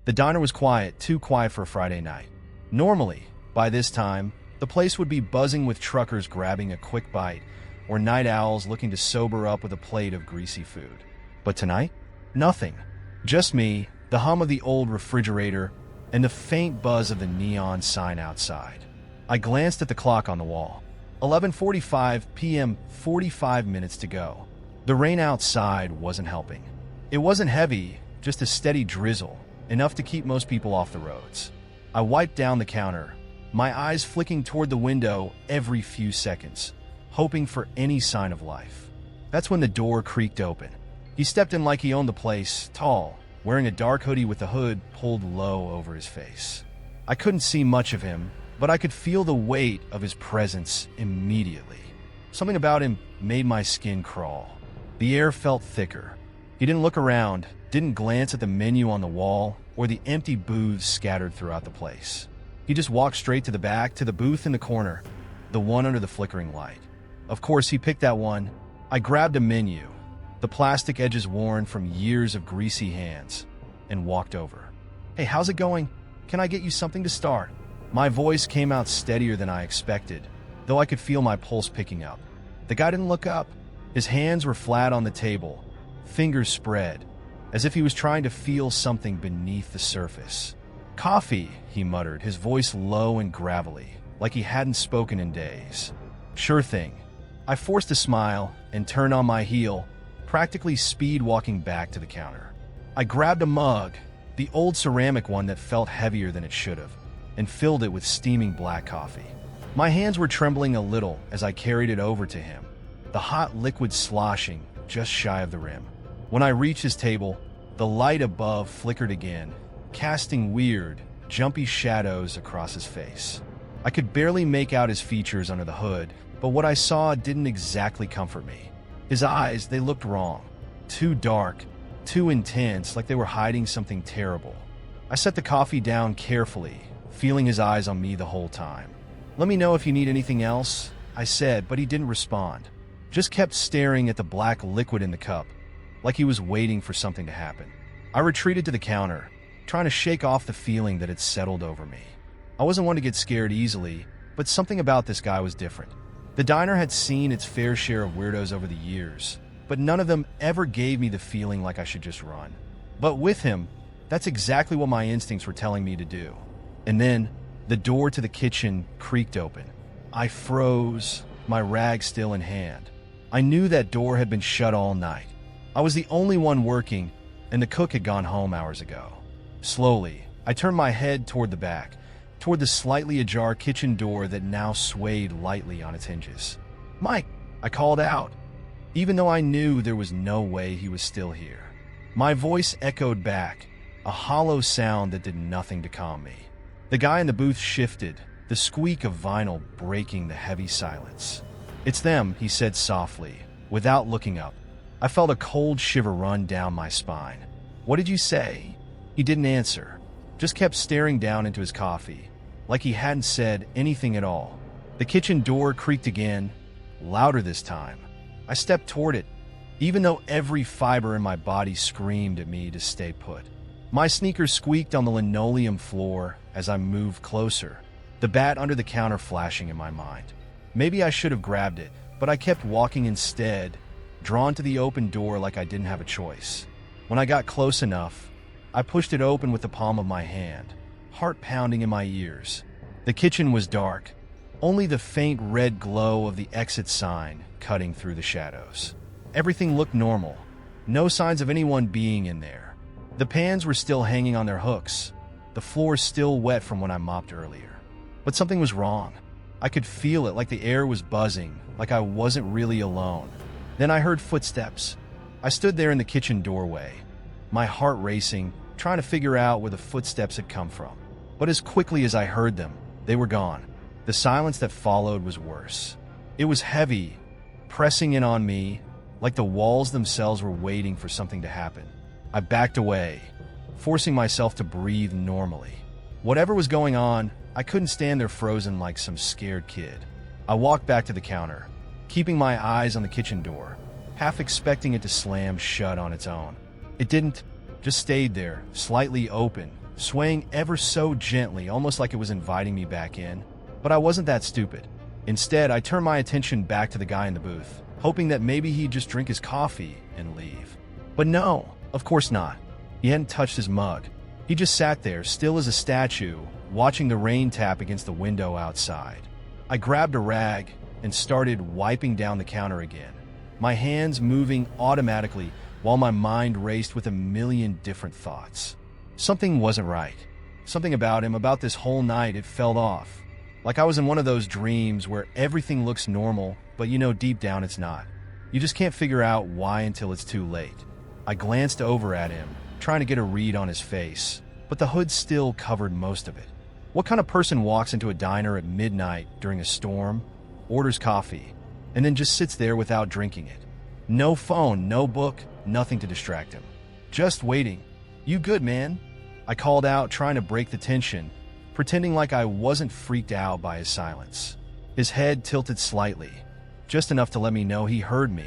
The diner was quiet, too quiet for a Friday night. Normally, by this time, the place would be buzzing with truckers grabbing a quick bite or night owls looking to sober up with a plate of greasy food. But tonight, nothing. Just me, the hum of the old refrigerator, and the faint buzz of the neon sign outside. I glanced at the clock on the wall. 11:45 p.m., 45 minutes to go. The rain outside wasn't helping. It wasn't heavy, just a steady drizzle, enough to keep most people off the roads. I wiped down the counter, my eyes flicking toward the window every few seconds, hoping for any sign of life. That's when the door creaked open. He stepped in like he owned the place, tall, wearing a dark hoodie with the hood pulled low over his face. I couldn't see much of him, but I could feel the weight of his presence immediately. Something about him made my skin crawl. The air felt thicker. He didn't look around, didn't glance at the menu on the wall or the empty booths scattered throughout the place. He just walked straight to the back, to the booth in the corner, the one under the flickering light. Of course, he picked that one. I grabbed a menu, the plastic edges worn from years of greasy hands, and walked over. "Hey, how's it going? Can I get you something to start?" My voice came out steadier than I expected, though I could feel my pulse picking up. The guy didn't look up. His hands were flat on the table, fingers spread, as if he was trying to feel something beneath the surface. "Coffee," he muttered, his voice low and gravelly, like he hadn't spoken in days. "Sure thing." I forced a smile and turned on my heel, practically speed walking back to the counter. I grabbed a mug, the old ceramic one that felt heavier than it should have, and filled it with steaming black coffee. My hands were trembling a little as I carried it over to him, the hot liquid sloshing just shy of the rim. When I reached his table, the light above flickered again, casting weird, jumpy shadows across his face. I could barely make out his features under the hood, but what I saw didn't exactly comfort me. His eyes, they looked wrong. Too dark, too intense, like they were hiding something terrible. I set the coffee down carefully, feeling his eyes on me the whole time. "Let me know if you need anything else," I said, but he didn't respond. Just kept staring at the black liquid in the cup, like he was waiting for something to happen. I retreated to the counter, trying to shake off the feeling that had settled over me. I wasn't one to get scared easily, but something about this guy was different. The diner had seen its fair share of weirdos over the years, but none of them ever gave me the feeling like I should just run. But with him, that's exactly what my instincts were telling me to do. And then, the door to the kitchen creaked open. I froze, my rag still in hand. I knew that door had been shut all night. I was the only one working, and the cook had gone home hours ago. Slowly, I turned my head toward the back, toward the slightly ajar kitchen door that now swayed lightly on its hinges. "Mike!" I called out, even though I knew there was no way he was still here. My voice echoed back, a hollow sound that did nothing to calm me. The guy in the booth shifted, the squeak of vinyl breaking the heavy silence. "It's them," he said softly, without looking up. I felt a cold shiver run down my spine. "What did you say?" He didn't answer, just kept staring down into his coffee, like he hadn't said anything at all. The kitchen door creaked again, louder this time. I stepped toward it, even though every fiber in my body screamed at me to stay put. My sneakers squeaked on the linoleum floor as I moved closer, the bat under the counter flashing in my mind. Maybe I should have grabbed it, but I kept walking instead, drawn to the open door like I didn't have a choice. When I got close enough, I pushed it open with the palm of my hand, heart pounding in my ears. The kitchen was dark, only the faint red glow of the exit sign cutting through the shadows. Everything looked normal, no signs of anyone being in there. The pans were still hanging on their hooks, the floor still wet from when I mopped earlier. But something was wrong. I could feel it, like the air was buzzing, like I wasn't really alone. Then I heard footsteps. I stood there in the kitchen doorway, my heart racing, trying to figure out where the footsteps had come from. But as quickly as I heard them, they were gone. The silence that followed was worse. It was heavy, pressing in on me, like the walls themselves were waiting for something to happen. I backed away, forcing myself to breathe normally. Whatever was going on, I couldn't stand there frozen like some scared kid. I walked back to the counter, keeping my eyes on the kitchen door, half expecting it to slam shut on its own. It didn't, just stayed there, slightly open, swaying ever so gently, almost like it was inviting me back in. But I wasn't that stupid. Instead, I turned my attention back to the guy in the booth, hoping that maybe he'd just drink his coffee and leave. But no, of course not. He hadn't touched his mug. He just sat there, still as a statue, watching the rain tap against the window outside. I grabbed a rag and started wiping down the counter again, my hands moving automatically while my mind raced with a million different thoughts. Something wasn't right. Something about him, about this whole night, it felt off. Like I was in one of those dreams where everything looks normal, but you know deep down it's not. You just can't figure out why until it's too late. I glanced over at him, trying to get a read on his face, but the hood still covered most of it. What kind of person walks into a diner at midnight during a storm, orders coffee, and then just sits there without drinking it? No phone, no book, nothing to distract him. Just waiting. "You good, man?" I called out, trying to break the tension, pretending like I wasn't freaked out by his silence. His head tilted slightly, just enough to let me know he heard me,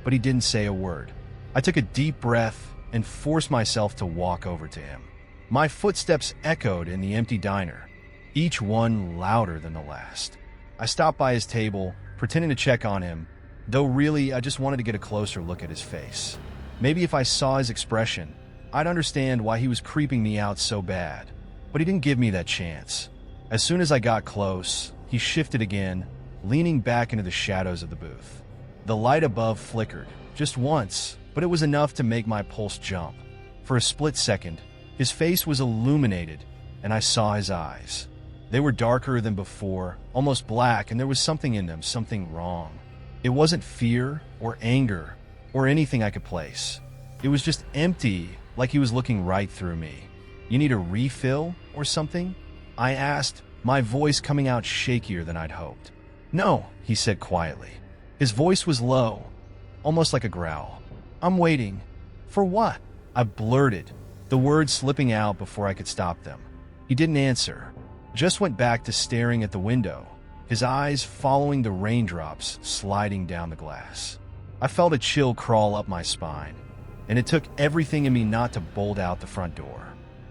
but he didn't say a word. I took a deep breath and forced myself to walk over to him. My footsteps echoed in the empty diner, each one louder than the last. I stopped by his table, pretending to check on him, though really I just wanted to get a closer look at his face. Maybe if I saw his expression, I'd understand why he was creeping me out so bad. But he didn't give me that chance. As soon as I got close, he shifted again, leaning back into the shadows of the booth. The light above flickered, just once, but it was enough to make my pulse jump. For a split second, his face was illuminated, and I saw his eyes. They were darker than before, almost black, and there was something in them, something wrong. It wasn't fear or anger or anything I could place. It was just empty, like he was looking right through me. "You need a refill or something?" I asked, my voice coming out shakier than I'd hoped. "No," he said quietly. His voice was low, almost like a growl. "I'm waiting." "For what?" I blurted, the words slipping out before I could stop them. He didn't answer, just went back to staring at the window, his eyes following the raindrops sliding down the glass. I felt a chill crawl up my spine, and it took everything in me not to bolt out the front door.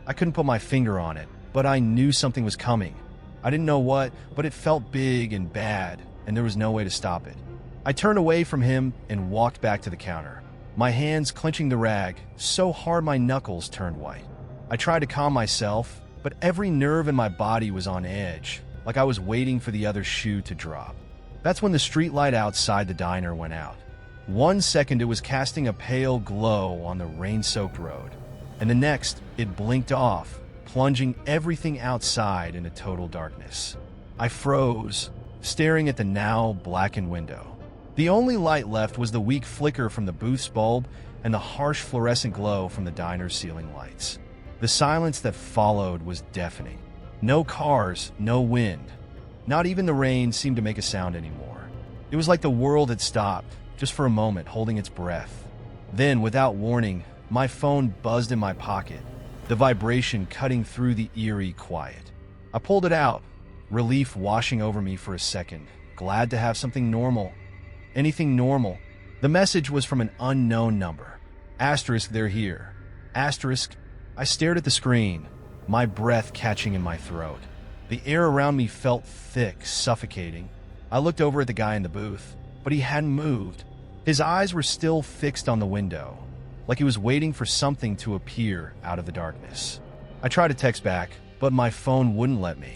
I couldn't put my finger on it, but I knew something was coming. I didn't know what, but it felt big and bad, and there was no way to stop it. I turned away from him and walked back to the counter, my hands clenching the rag so hard my knuckles turned white. I tried to calm myself, but every nerve in my body was on edge, like I was waiting for the other shoe to drop. That's when the streetlight outside the diner went out. 1 second it was casting a pale glow on the rain-soaked road, and the next it blinked off, plunging everything outside into total darkness. I froze, staring at the now blackened window. The only light left was the weak flicker from the booth's bulb and the harsh fluorescent glow from the diner's ceiling lights. The silence that followed was deafening. No cars, no wind. Not even the rain seemed to make a sound anymore. It was like the world had stopped, just for a moment, holding its breath. Then, without warning, my phone buzzed in my pocket, the vibration cutting through the eerie quiet. I pulled it out, relief washing over me for a second, glad to have something normal. Anything normal. The message was from an unknown number. Asterisk, they're here. Asterisk. I stared at the screen, my breath catching in my throat. The air around me felt thick, suffocating. I looked over at the guy in the booth, but he hadn't moved. His eyes were still fixed on the window, like he was waiting for something to appear out of the darkness. I tried to text back, but my phone wouldn't let me.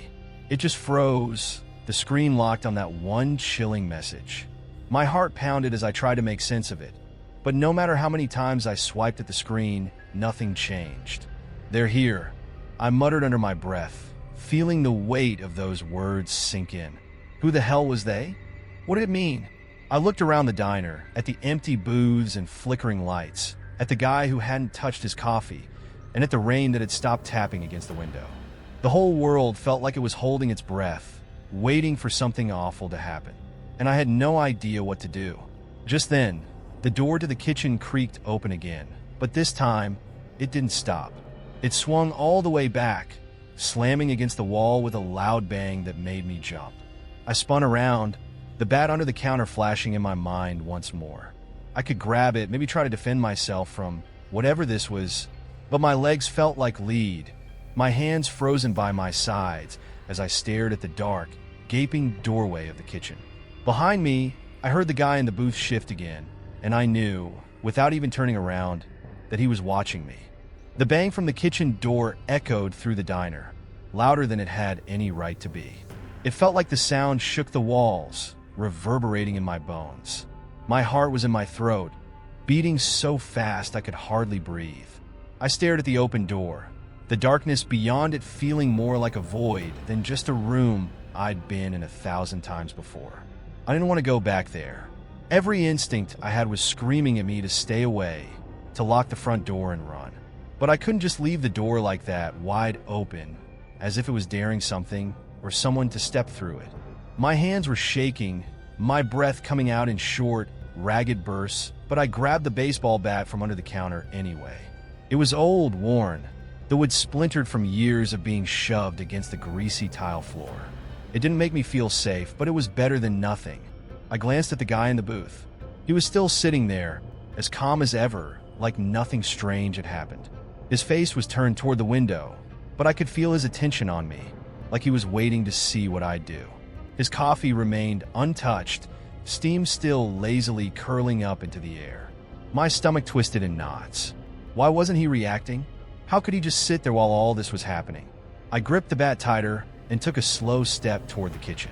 It just froze, the screen locked on that one chilling message. My heart pounded as I tried to make sense of it, but no matter how many times I swiped at the screen, nothing changed. "They're here," I muttered under my breath, feeling the weight of those words sink in. Who the hell was they? What did it mean? I looked around the diner, at the empty booths and flickering lights, at the guy who hadn't touched his coffee, and at the rain that had stopped tapping against the window. The whole world felt like it was holding its breath, waiting for something awful to happen, and I had no idea what to do. Just then, the door to the kitchen creaked open again, but this time, it didn't stop. It swung all the way back, slamming against the wall with a loud bang that made me jump. I spun around, the bat under the counter flashing in my mind once more. I could grab it, maybe try to defend myself from whatever this was, but my legs felt like lead, my hands frozen by my sides as I stared at the dark, gaping doorway of the kitchen. Behind me, I heard the guy in the booth shift again, and I knew, without even turning around, that he was watching me. The bang from the kitchen door echoed through the diner, louder than it had any right to be. It felt like the sound shook the walls, reverberating in my bones. My heart was in my throat, beating so fast I could hardly breathe. I stared at the open door, the darkness beyond it feeling more like a void than just a room I'd been in 1,000 times before. I didn't want to go back there. Every instinct I had was screaming at me to stay away, to lock the front door and run. But I couldn't just leave the door like that, wide open, as if it was daring something or someone to step through it. My hands were shaking, my breath coming out in short, ragged bursts, but I grabbed the baseball bat from under the counter anyway. It was old, worn, the wood splintered from years of being shoved against the greasy tile floor. It didn't make me feel safe, but it was better than nothing. I glanced at the guy in the booth. He was still sitting there, as calm as ever, like nothing strange had happened. His face was turned toward the window, but I could feel his attention on me, like he was waiting to see what I'd do. His coffee remained untouched, steam still lazily curling up into the air. My stomach twisted in knots. Why wasn't he reacting? How could he just sit there while all this was happening? I gripped the bat tighter and took a slow step toward the kitchen.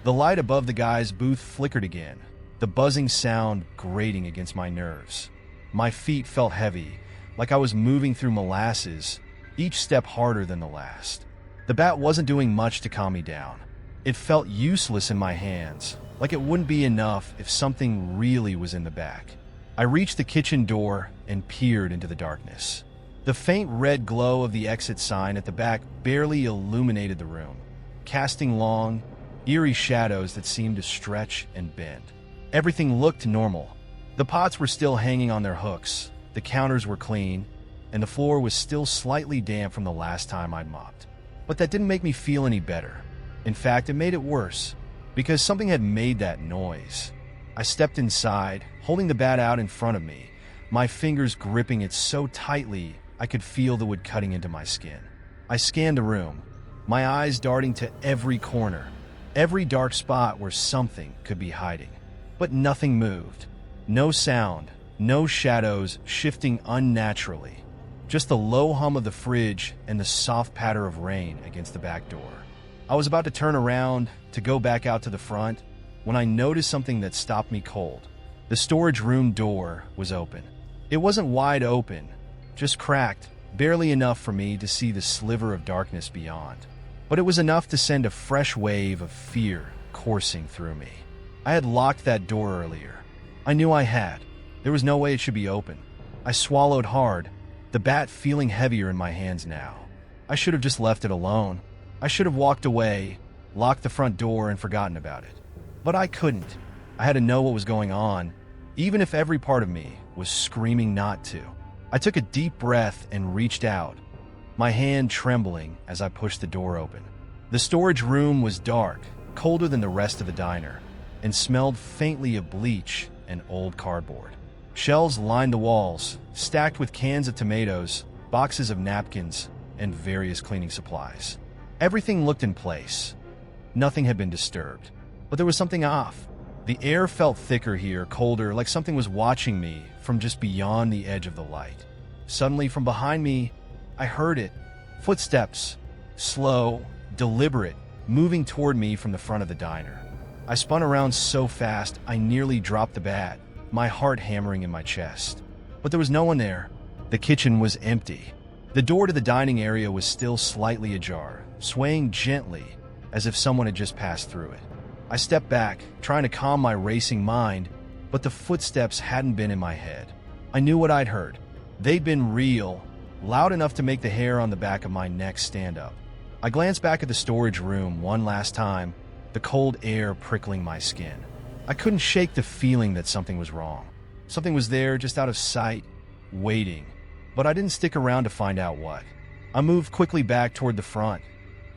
The light above the guy's booth flickered again, the buzzing sound grating against my nerves. My feet felt heavy, like I was moving through molasses, each step harder than the last. The bat wasn't doing much to calm me down. It felt useless in my hands, like it wouldn't be enough if something really was in the back. I reached the kitchen door and peered into the darkness. The faint red glow of the exit sign at the back barely illuminated the room, casting long, eerie shadows that seemed to stretch and bend. Everything looked normal. The pots were still hanging on their hooks, the counters were clean, and the floor was still slightly damp from the last time I'd mopped. But that didn't make me feel any better. In fact, it made it worse, because something had made that noise. I stepped inside, holding the bat out in front of me, my fingers gripping it so tightly I could feel the wood cutting into my skin. I scanned the room, my eyes darting to every corner, every dark spot where something could be hiding. But nothing moved. No sound, no shadows shifting unnaturally. Just the low hum of the fridge and the soft patter of rain against the back door. I was about to turn around to go back out to the front when I noticed something that stopped me cold. The storage room door was open. It wasn't wide open, just cracked, barely enough for me to see the sliver of darkness beyond. But it was enough to send a fresh wave of fear coursing through me. I had locked that door earlier. I knew I had. There was no way it should be open. I swallowed hard, the bat feeling heavier in my hands now. I should have just left it alone. I should have walked away, locked the front door, and forgotten about it. But I couldn't. I had to know what was going on, even if every part of me was screaming not to. I took a deep breath and reached out, my hand trembling as I pushed the door open. The storage room was dark, colder than the rest of the diner, and smelled faintly of bleach and old cardboard. Shelves lined the walls, stacked with cans of tomatoes, boxes of napkins, and various cleaning supplies. Everything looked in place. Nothing had been disturbed. But there was something off. The air felt thicker here, colder, like something was watching me from just beyond the edge of the light. Suddenly, from behind me, I heard it. Footsteps. Slow, deliberate, moving toward me from the front of the diner. I spun around so fast, I nearly dropped the bat, my heart hammering in my chest. But there was no one there. The kitchen was empty. The door to the dining area was still slightly ajar, swaying gently, as if someone had just passed through it. I stepped back, trying to calm my racing mind, but the footsteps hadn't been in my head. I knew what I'd heard. They'd been real, loud enough to make the hair on the back of my neck stand up. I glanced back at the storage room one last time, the cold air prickling my skin. I couldn't shake the feeling that something was wrong. Something was there, just out of sight, waiting. But I didn't stick around to find out what. I moved quickly back toward the front,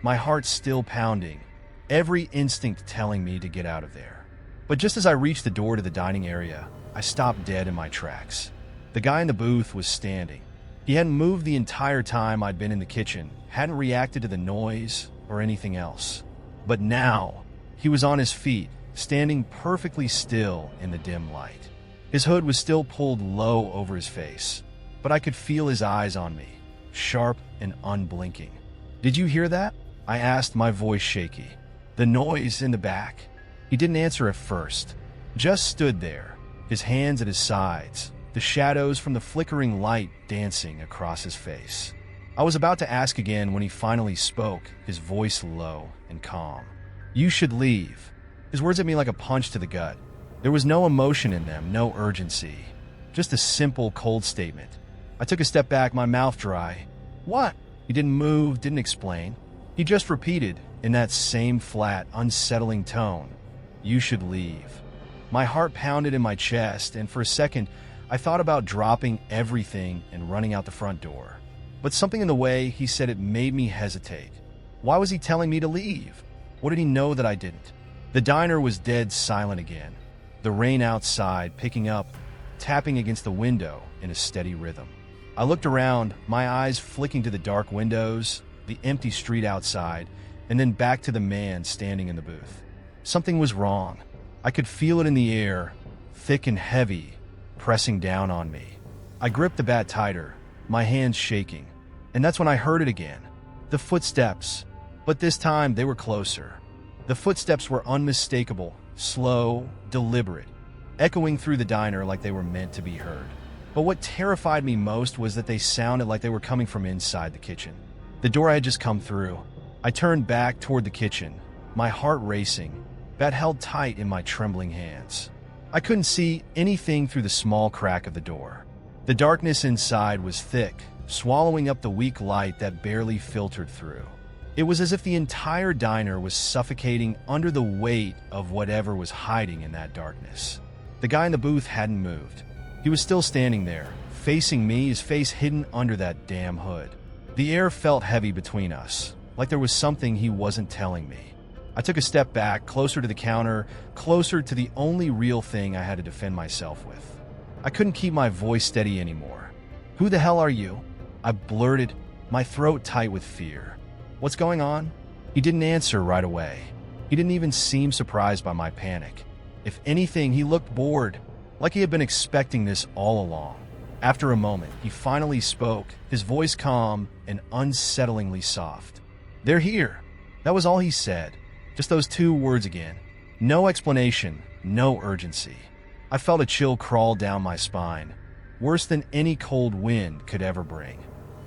my heart still pounding, every instinct telling me to get out of there. But just as I reached the door to the dining area, I stopped dead in my tracks. The guy in the booth was standing. He hadn't moved the entire time I'd been in the kitchen, hadn't reacted to the noise or anything else. But now, he was on his feet, standing perfectly still in the dim light. His hood was still pulled low over his face, but I could feel his eyes on me, sharp and unblinking. "Did you hear that?" I asked, my voice shaky. "The noise in the back?" He didn't answer at first, just stood there, his hands at his sides, the shadows from the flickering light dancing across his face. I was about to ask again when he finally spoke, his voice low and calm. "You should leave." His words hit me like a punch to the gut. There was no emotion in them, no urgency, just a simple, cold statement. I took a step back, my mouth dry. "What?" He didn't move, didn't explain. He just repeated, in that same flat, unsettling tone, "You should leave." My heart pounded in my chest, and for a second, I thought about dropping everything and running out the front door. But something in the way he said it made me hesitate. Why was he telling me to leave? What did he know that I didn't? The diner was dead silent again. The rain outside picking up, tapping against the window in a steady rhythm. I looked around, my eyes flicking to the dark windows, the empty street outside, and then back to the man standing in the booth. Something was wrong. I could feel it in the air, thick and heavy, pressing down on me. I gripped the bat tighter, my hands shaking, and that's when I heard it again. The footsteps, but this time they were closer. The footsteps were unmistakable, slow, deliberate, echoing through the diner like they were meant to be heard. But what terrified me most was that they sounded like they were coming from inside the kitchen. The door I had just come through. I turned back toward the kitchen, my heart racing, bat held tight in my trembling hands. I couldn't see anything through the small crack of the door. The darkness inside was thick, swallowing up the weak light that barely filtered through. It was as if the entire diner was suffocating under the weight of whatever was hiding in that darkness. The guy in the booth hadn't moved. He was still standing there, facing me, his face hidden under that damn hood. The air felt heavy between us, like there was something he wasn't telling me. I took a step back, closer to the counter, closer to the only real thing I had to defend myself with. I couldn't keep my voice steady anymore. "Who the hell are you?" I blurted, my throat tight with fear. "What's going on?" He didn't answer right away. He didn't even seem surprised by my panic. If anything, he looked bored, like he had been expecting this all along. After a moment, he finally spoke, his voice calm and unsettlingly soft. "They're here." That was all he said. Just those two words again. No explanation, no urgency. I felt a chill crawl down my spine, worse than any cold wind could ever bring.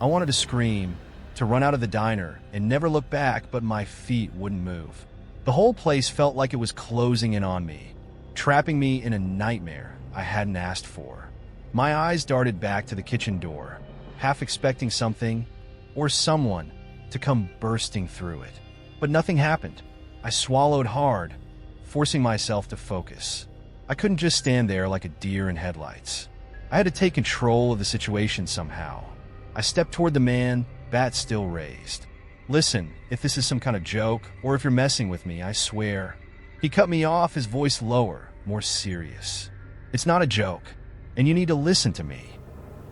I wanted to scream, to run out of the diner and never look back, but my feet wouldn't move. The whole place felt like it was closing in on me, trapping me in a nightmare I hadn't asked for. My eyes darted back to the kitchen door, half expecting something or someone to come bursting through it. But nothing happened. I swallowed hard, forcing myself to focus. I couldn't just stand there like a deer in headlights. I had to take control of the situation somehow. I stepped toward the man, bat still raised. "Listen, if this is some kind of joke, or if you're messing with me, I swear." He cut me off, his voice lower, more serious. "It's not a joke, and you need to listen to me."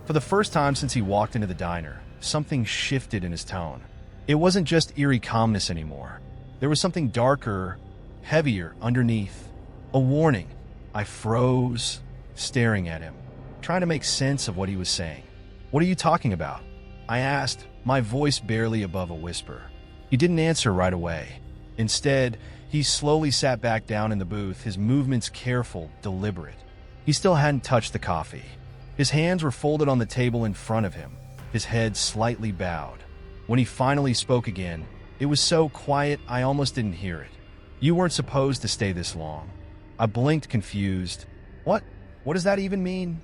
For the first time since he walked into the diner, something shifted in his tone. It wasn't just eerie calmness anymore. There was something darker, heavier underneath. A warning. I froze, staring at him, trying to make sense of what he was saying. "What are you talking about?" I asked, my voice barely above a whisper. He didn't answer right away. Instead, he slowly sat back down in the booth, his movements careful, deliberate. He still hadn't touched the coffee. His hands were folded on the table in front of him, his head slightly bowed. When he finally spoke again, it was so quiet I almost didn't hear it. "You weren't supposed to stay this long." I blinked, confused. What does that even mean?"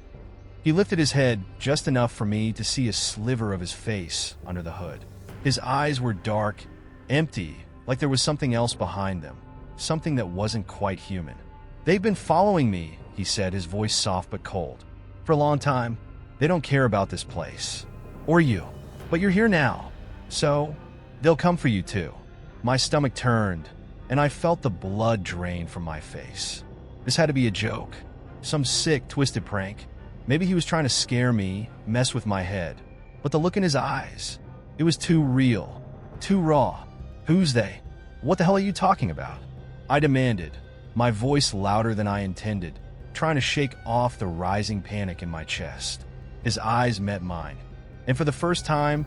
He lifted his head just enough for me to see a sliver of his face under the hood. His eyes were dark, empty, like there was something else behind them, something that wasn't quite human. "They've been following me," he said, his voice soft but cold. "For a long time. They don't care about this place. Or you. But you're here now. So, they'll come for you too." My stomach turned, and I felt the blood drain from my face. This had to be a joke. Some sick, twisted prank. Maybe he was trying to scare me, mess with my head. But the look in his eyes, it was too real. Too raw. Who's they? What the hell are you talking about? I demanded, my voice louder than I intended, trying to shake off the rising panic in my chest. His eyes met mine, and for the first time,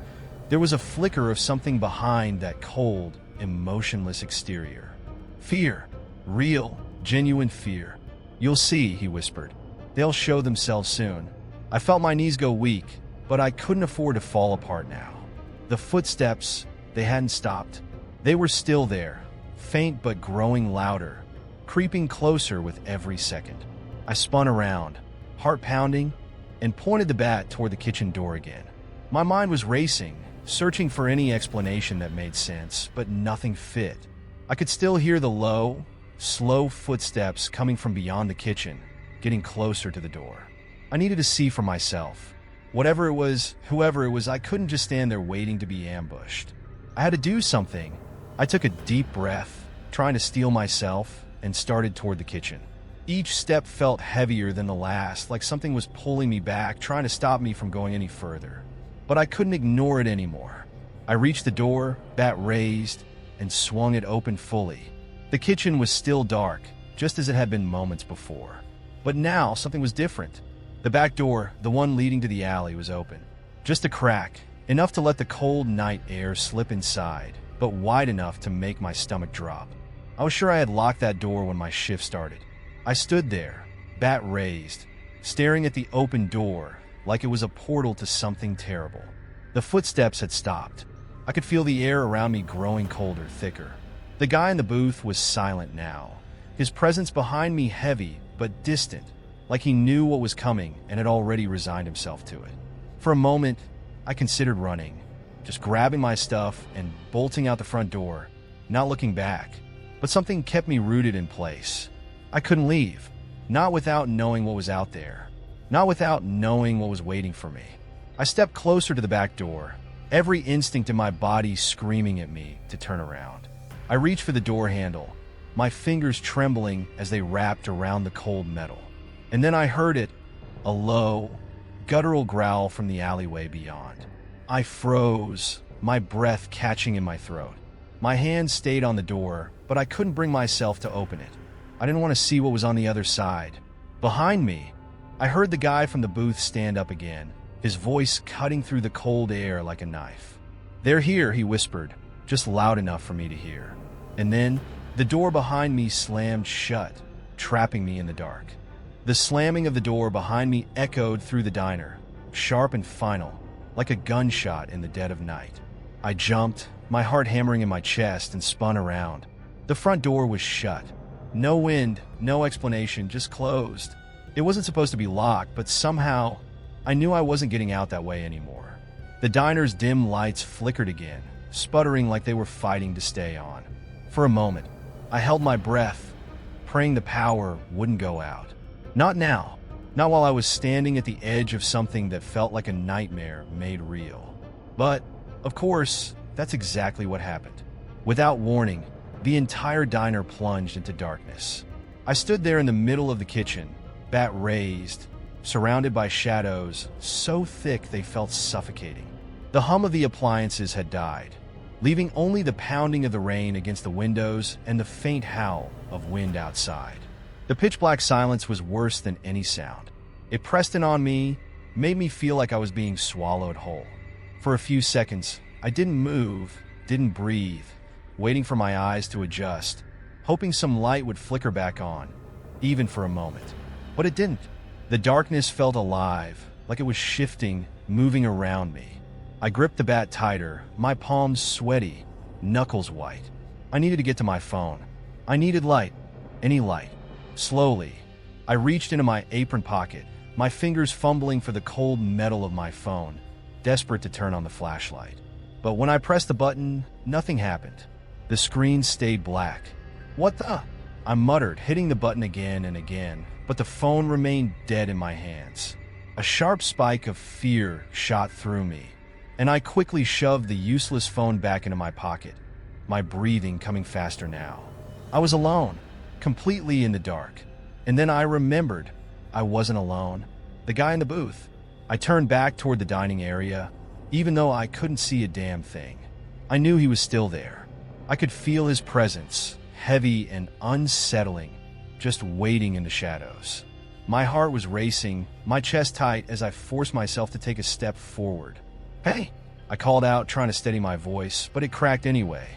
there was a flicker of something behind that cold, emotionless exterior. Fear. Real, genuine fear. You'll see, he whispered. They'll show themselves soon. I felt my knees go weak, but I couldn't afford to fall apart now. The footsteps, they hadn't stopped. They were still there, faint but growing louder, creeping closer with every second. I spun around, heart pounding, and pointed the bat toward the kitchen door again. My mind was racing, searching for any explanation that made sense, but nothing fit. I could still hear the low, slow footsteps coming from beyond the kitchen, getting closer to the door. I needed to see for myself. Whatever it was, whoever it was, I couldn't just stand there waiting to be ambushed. I had to do something. I took a deep breath, trying to steel myself, and started toward the kitchen. Each step felt heavier than the last, like something was pulling me back, trying to stop me from going any further. But I couldn't ignore it anymore. I reached the door, bat raised, and swung it open fully. The kitchen was still dark, just as it had been moments before. But now something was different. The back door, the one leading to the alley, was open. Just a crack, enough to let the cold night air slip inside, but wide enough to make my stomach drop. I was sure I had locked that door when my shift started. I stood there, bat raised, staring at the open door like it was a portal to something terrible. The footsteps had stopped. I could feel the air around me growing colder, thicker. The guy in the booth was silent now, his presence behind me heavy but distant, like he knew what was coming and had already resigned himself to it. For a moment, I considered running, just grabbing my stuff and bolting out the front door, not looking back. But something kept me rooted in place. I couldn't leave, not without knowing what was out there, not without knowing what was waiting for me. I stepped closer to the back door, every instinct in my body screaming at me to turn around. I reached for the door handle, my fingers trembling as they wrapped around the cold metal. And then I heard it, a low, guttural growl from the alleyway beyond. I froze, my breath catching in my throat. My hand stayed on the door, but I couldn't bring myself to open it. I didn't want to see what was on the other side. Behind me, I heard the guy from the booth stand up again, his voice cutting through the cold air like a knife. "They're here," he whispered, just loud enough for me to hear. And then, the door behind me slammed shut, trapping me in the dark. The slamming of the door behind me echoed through the diner, sharp and final, like a gunshot in the dead of night. I jumped, my heart hammering in my chest, and spun around. The front door was shut. No wind, no explanation, just closed. It wasn't supposed to be locked, but somehow, I knew I wasn't getting out that way anymore. The diner's dim lights flickered again, sputtering like they were fighting to stay on. For a moment, I held my breath, praying the power wouldn't go out. Not now. Not while I was standing at the edge of something that felt like a nightmare made real. But, of course, that's exactly what happened. Without warning, the entire diner plunged into darkness. I stood there in the middle of the kitchen, bat raised, surrounded by shadows so thick they felt suffocating. The hum of the appliances had died, leaving only the pounding of the rain against the windows and the faint howl of wind outside. The pitch-black silence was worse than any sound. It pressed in on me, made me feel like I was being swallowed whole. For a few seconds, I didn't move, didn't breathe, waiting for my eyes to adjust, hoping some light would flicker back on, even for a moment. But it didn't. The darkness felt alive, like it was shifting, moving around me. I gripped the bat tighter, my palms sweaty, knuckles white. I needed to get to my phone. I needed light, any light. Slowly, I reached into my apron pocket, my fingers fumbling for the cold metal of my phone, desperate to turn on the flashlight. But when I pressed the button, nothing happened. The screen stayed black. "What the?" I muttered, hitting the button again and again, but the phone remained dead in my hands. A sharp spike of fear shot through me, and I quickly shoved the useless phone back into my pocket, my breathing coming faster now. I was alone, completely in the dark. And then I remembered I wasn't alone. The guy in the booth. I turned back toward the dining area, even though I couldn't see a damn thing. I knew he was still there. I could feel his presence, heavy and unsettling, just waiting in the shadows. My heart was racing, my chest tight as I forced myself to take a step forward. "Hey!" I called out, trying to steady my voice, but it cracked anyway.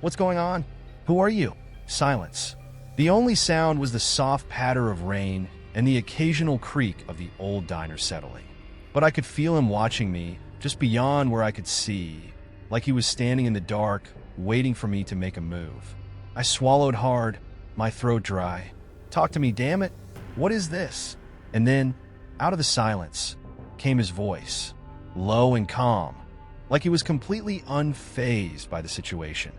"What's going on? Who are you?" Silence. The only sound was the soft patter of rain and the occasional creak of the old diner settling. But I could feel him watching me, just beyond where I could see, like he was standing in the dark, waiting for me to make a move. I swallowed hard, my throat dry. "Talk to me, damn it! What is this?" And then, out of the silence, came his voice, low and calm, like he was completely unfazed by the situation.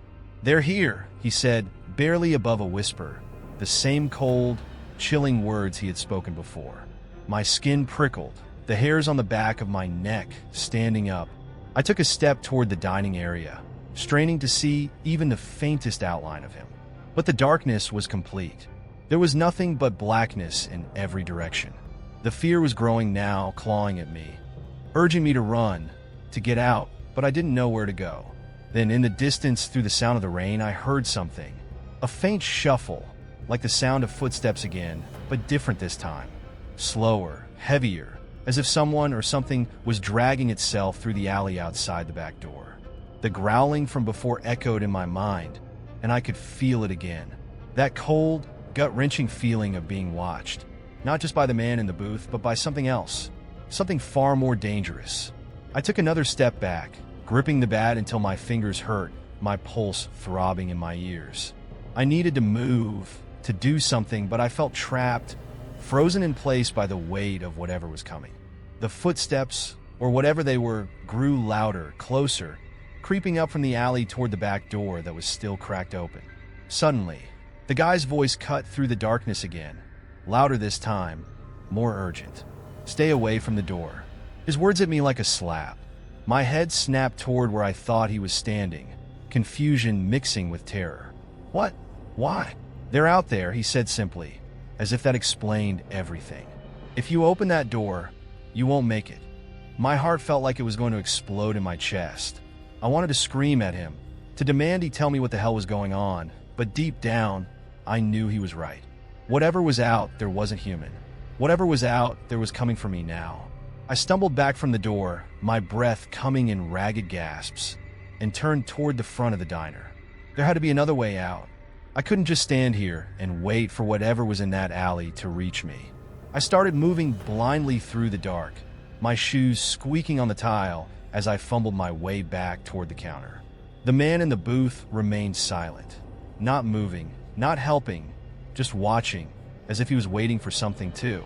"They're here," he said, barely above a whisper, the same cold, chilling words he had spoken before. My skin prickled, the hairs on the back of my neck standing up. I took a step toward the dining area, straining to see even the faintest outline of him. But the darkness was complete. There was nothing but blackness in every direction. The fear was growing now, clawing at me, urging me to run, to get out, but I didn't know where to go. Then, in the distance, through the sound of the rain, I heard something. A faint shuffle, like the sound of footsteps again, but different this time. Slower, heavier, as if someone or something was dragging itself through the alley outside the back door. The growling from before echoed in my mind, and I could feel it again. That cold, gut-wrenching feeling of being watched, not just by the man in the booth, but by something else, something far more dangerous. I took another step back, gripping the bat until my fingers hurt, my pulse throbbing in my ears. I needed to move, to do something, but I felt trapped, frozen in place by the weight of whatever was coming. The footsteps, or whatever they were, grew louder, closer, creeping up from the alley toward the back door that was still cracked open. Suddenly, the guy's voice cut through the darkness again, louder this time, more urgent. "Stay away from the door." His words hit me like a slap. My head snapped toward where I thought he was standing, confusion mixing with terror. "What? Why?" "They're out there," he said simply, as if that explained everything. "If you open that door, you won't make it." My heart felt like it was going to explode in my chest. I wanted to scream at him, to demand he tell me what the hell was going on, but deep down, I knew he was right. Whatever was out there wasn't human. Whatever was out there was coming for me now. I stumbled back from the door, my breath coming in ragged gasps, and turned toward the front of the diner. There had to be another way out. I couldn't just stand here and wait for whatever was in that alley to reach me. I started moving blindly through the dark, my shoes squeaking on the tile as I fumbled my way back toward the counter. The man in the booth remained silent, not moving, not helping, just watching, as if he was waiting for something too.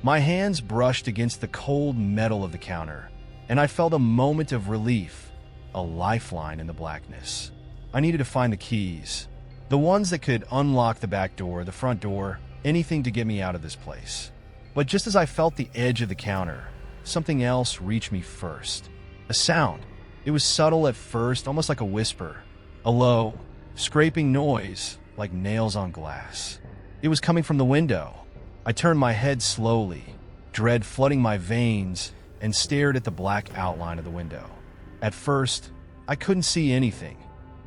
My hands brushed against the cold metal of the counter, and I felt a moment of relief, a lifeline in the blackness. I needed to find the keys, the ones that could unlock the back door, the front door, anything to get me out of this place. But just as I felt the edge of the counter, something else reached me first. A sound. It was subtle at first, almost like a whisper. A low, scraping noise, like nails on glass. It was coming from the window. I turned my head slowly, dread flooding my veins, and stared at the black outline of the window. At first, I couldn't see anything,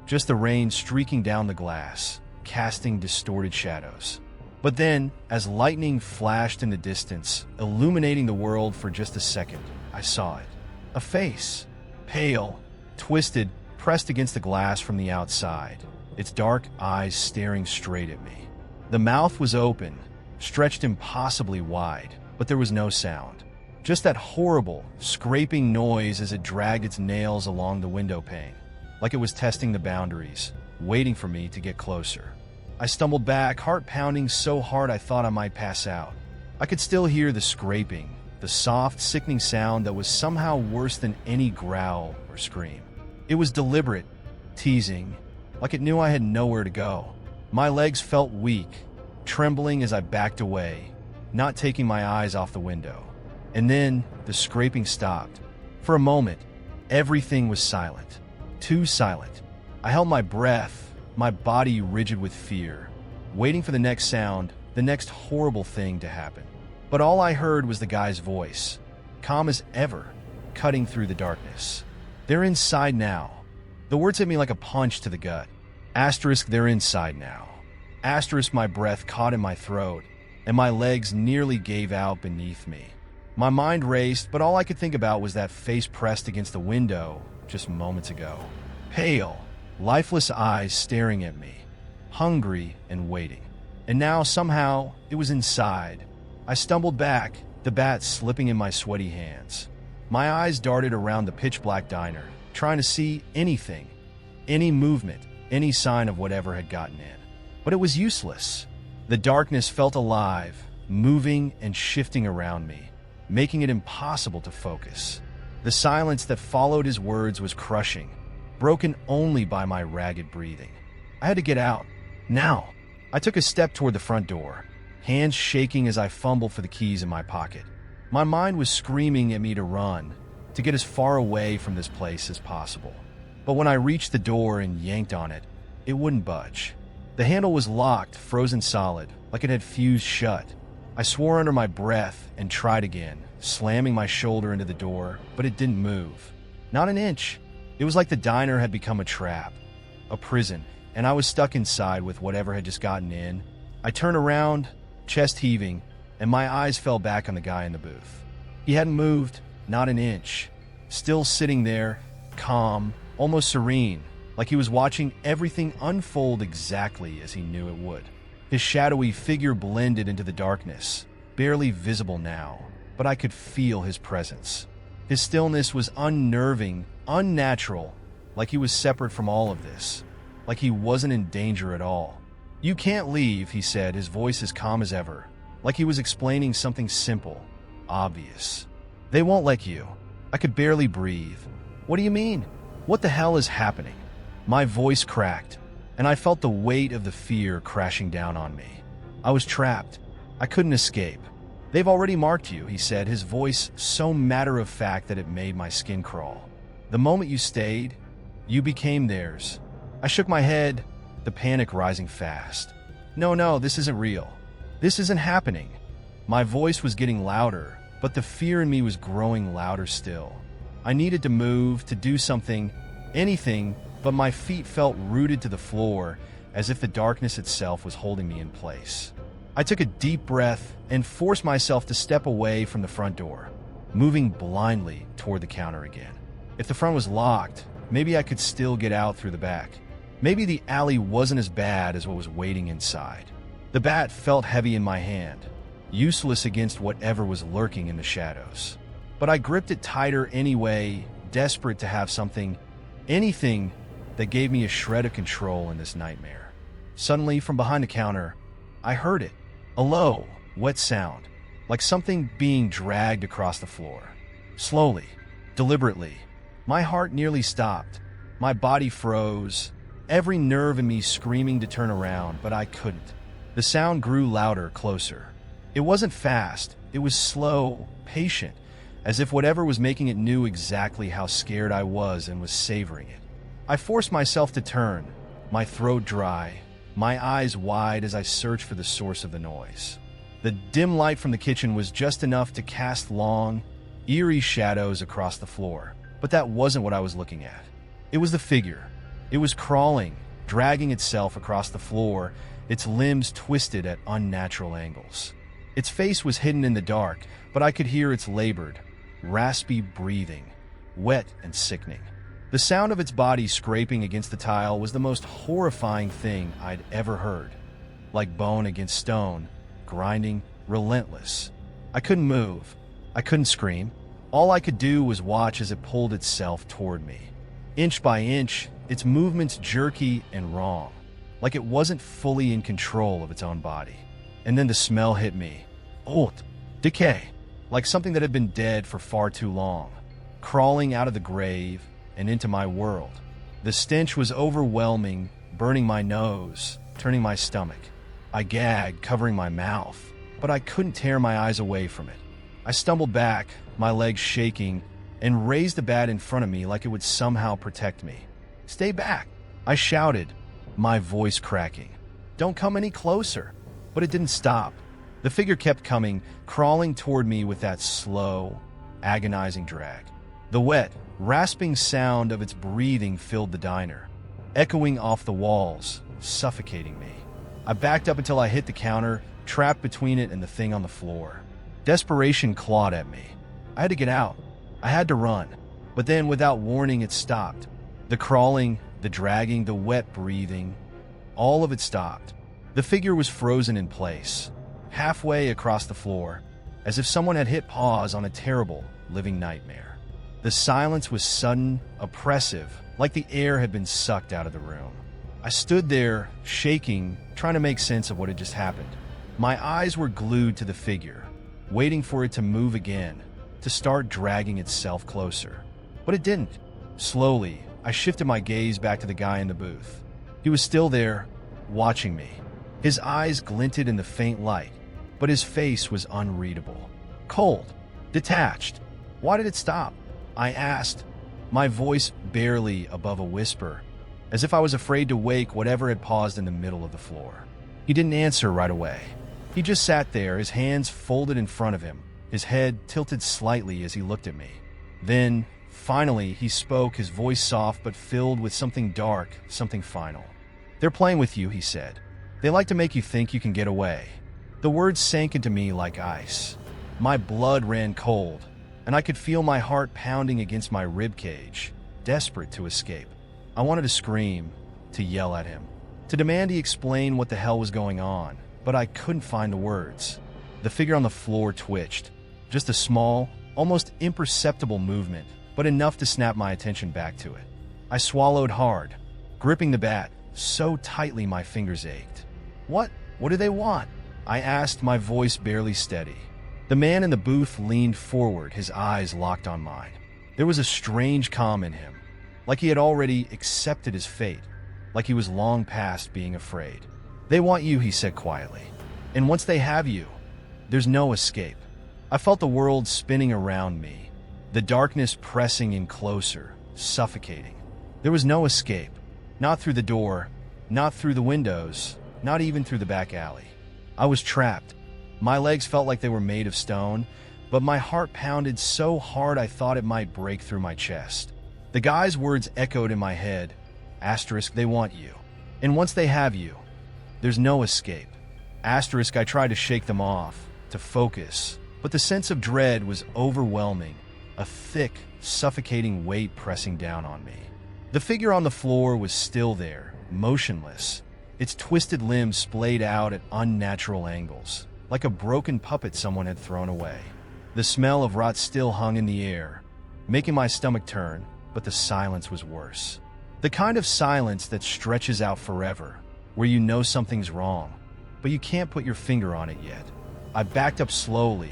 just the rain streaking down the glass, casting distorted shadows. But then, as lightning flashed in the distance, illuminating the world for just a second, I saw it. A face, pale, twisted, pressed against the glass from the outside, its dark eyes staring straight at me. The mouth was open, stretched impossibly wide, but there was no sound. Just that horrible, scraping noise as it dragged its nails along the window pane, like it was testing the boundaries, waiting for me to get closer. I stumbled back, heart pounding so hard I thought I might pass out. I could still hear the scraping, the soft, sickening sound that was somehow worse than any growl or scream. It was deliberate, teasing, like it knew I had nowhere to go. My legs felt weak, trembling as I backed away, not taking my eyes off the window. And then the scraping stopped. For a moment, everything was silent. Too silent. I held my breath, my body rigid with fear, waiting for the next sound, the next horrible thing to happen. But all I heard was the guy's voice, calm as ever, cutting through the darkness. "They're inside now. The words hit me like a punch to the gut. Asterisk, they're inside now. Asterisk, my breath caught in my throat, and my legs nearly gave out beneath me. My mind raced, but all I could think about was that face pressed against the window just moments ago. Pale, lifeless eyes staring at me, hungry and waiting. And now, somehow, it was inside. I stumbled back, the bat slipping in my sweaty hands. My eyes darted around the pitch-black diner, trying to see anything, any movement, any sign of whatever had gotten in. But it was useless. The darkness felt alive, moving and shifting around me, making it impossible to focus. The silence that followed his words was crushing, broken only by my ragged breathing. I had to get out. Now! I took a step toward the front door, hands shaking as I fumbled for the keys in my pocket. My mind was screaming at me to run, to get as far away from this place as possible. But when I reached the door and yanked on it, it wouldn't budge. The handle was locked, frozen solid, like it had fused shut. I swore under my breath and tried again, slamming my shoulder into the door, but it didn't move. Not an inch. It was like the diner had become a trap, a prison, and I was stuck inside with whatever had just gotten in. I turned around, chest heaving, and my eyes fell back on the guy in the booth. He hadn't moved, not an inch, still sitting there, calm, almost serene, like he was watching everything unfold exactly as he knew it would. His shadowy figure blended into the darkness, barely visible now, but I could feel his presence. His stillness was unnerving, unnatural, like he was separate from all of this, like he wasn't in danger at all. "You can't leave," he said, his voice as calm as ever, like he was explaining something simple, obvious. "They won't let you." I could barely breathe. "What do you mean? What the hell is happening?" My voice cracked, and I felt the weight of the fear crashing down on me. I was trapped. I couldn't escape. "They've already marked you," he said, his voice so matter-of-fact that it made my skin crawl. "The moment you stayed, you became theirs." I shook my head, the panic rising fast. No, this isn't real. This isn't happening." My voice was getting louder, but the fear in me was growing louder still. I needed to move, to do something, anything, but my feet felt rooted to the floor, as if the darkness itself was holding me in place. I took a deep breath and forced myself to step away from the front door, moving blindly toward the counter again. If the front was locked, maybe I could still get out through the back. Maybe the alley wasn't as bad as what was waiting inside. The bat felt heavy in my hand, useless against whatever was lurking in the shadows. But I gripped it tighter anyway, desperate to have something, anything, that gave me a shred of control in this nightmare. Suddenly, from behind the counter, I heard it. A low, wet sound, like something being dragged across the floor. Slowly, deliberately. My heart nearly stopped. My body froze, every nerve in me screaming to turn around, but I couldn't. The sound grew louder, closer. It wasn't fast. It was slow, patient, as if whatever was making it knew exactly how scared I was and was savoring it. I forced myself to turn, my throat dry, my eyes wide as I searched for the source of the noise. The dim light from the kitchen was just enough to cast long, eerie shadows across the floor, but that wasn't what I was looking at. It was the figure. It was crawling, dragging itself across the floor, its limbs twisted at unnatural angles. Its face was hidden in the dark, but I could hear its labored, raspy breathing, wet and sickening. The sound of its body scraping against the tile was the most horrifying thing I'd ever heard. Like bone against stone, grinding, relentless. I couldn't move. I couldn't scream. All I could do was watch as it pulled itself toward me. Inch by inch, its movements jerky and wrong, like it wasn't fully in control of its own body. And then the smell hit me. Old, decay, like something that had been dead for far too long, crawling out of the grave and into my world. The stench was overwhelming, burning my nose, turning my stomach. I gagged, covering my mouth, but I couldn't tear my eyes away from it. I stumbled back, my legs shaking, and raised the bat in front of me like it would somehow protect me. "Stay back," I shouted, my voice cracking. "Don't come any closer." But it didn't stop. The figure kept coming, crawling toward me with that slow, agonizing drag. The wet, rasping sound of its breathing filled the diner, echoing off the walls, suffocating me. I backed up until I hit the counter, trapped between it and the thing on the floor. Desperation clawed at me. I had to get out. I had to run. But then, without warning, it stopped. The crawling, the dragging, the wet breathing, all of it stopped. The figure was frozen in place, halfway across the floor, as if someone had hit pause on a terrible, living nightmare. The silence was sudden, oppressive, like the air had been sucked out of the room. I stood there, shaking, trying to make sense of what had just happened. My eyes were glued to the figure, waiting for it to move again, to start dragging itself closer. But it didn't. Slowly, I shifted my gaze back to the guy in the booth. He was still there, watching me. His eyes glinted in the faint light, but his face was unreadable. Cold. Detached. Why did it stop? I asked, my voice barely above a whisper, as if I was afraid to wake whatever had paused in the middle of the floor. He didn't answer right away. He just sat there, his hands folded in front of him, his head tilted slightly as he looked at me. Then, finally, he spoke, his voice soft but filled with something dark, something final. "They're playing with you," he said. "They like to make you think you can get away." The words sank into me like ice. My blood ran cold, and I could feel my heart pounding against my ribcage, desperate to escape. I wanted to scream, to yell at him, to demand he explain what the hell was going on, but I couldn't find the words. The figure on the floor twitched, just a small, almost imperceptible movement, but enough to snap my attention back to it. I swallowed hard, gripping the bat so tightly my fingers ached. What do they want?" I asked, my voice barely steady. The man in the booth leaned forward, his eyes locked on mine. There was a strange calm in him, like he had already accepted his fate, like he was long past being afraid. "They want you," he said quietly. "And once they have you, there's no escape." I felt the world spinning around me, the darkness pressing in closer, suffocating. There was no escape. Not through the door, not through the windows, not even through the back alley. I was trapped. My legs felt like they were made of stone, but my heart pounded so hard I thought it might break through my chest. The guy's words echoed in my head. Asterisk, "They want you. And once they have you, there's no escape." Asterisk, I tried to shake them off, to focus, but the sense of dread was overwhelming, a thick, suffocating weight pressing down on me. The figure on the floor was still there, motionless, its twisted limbs splayed out at unnatural angles, like a broken puppet someone had thrown away. The smell of rot still hung in the air, making my stomach turn, but the silence was worse. The kind of silence that stretches out forever, where you know something's wrong, but you can't put your finger on it yet. I backed up slowly,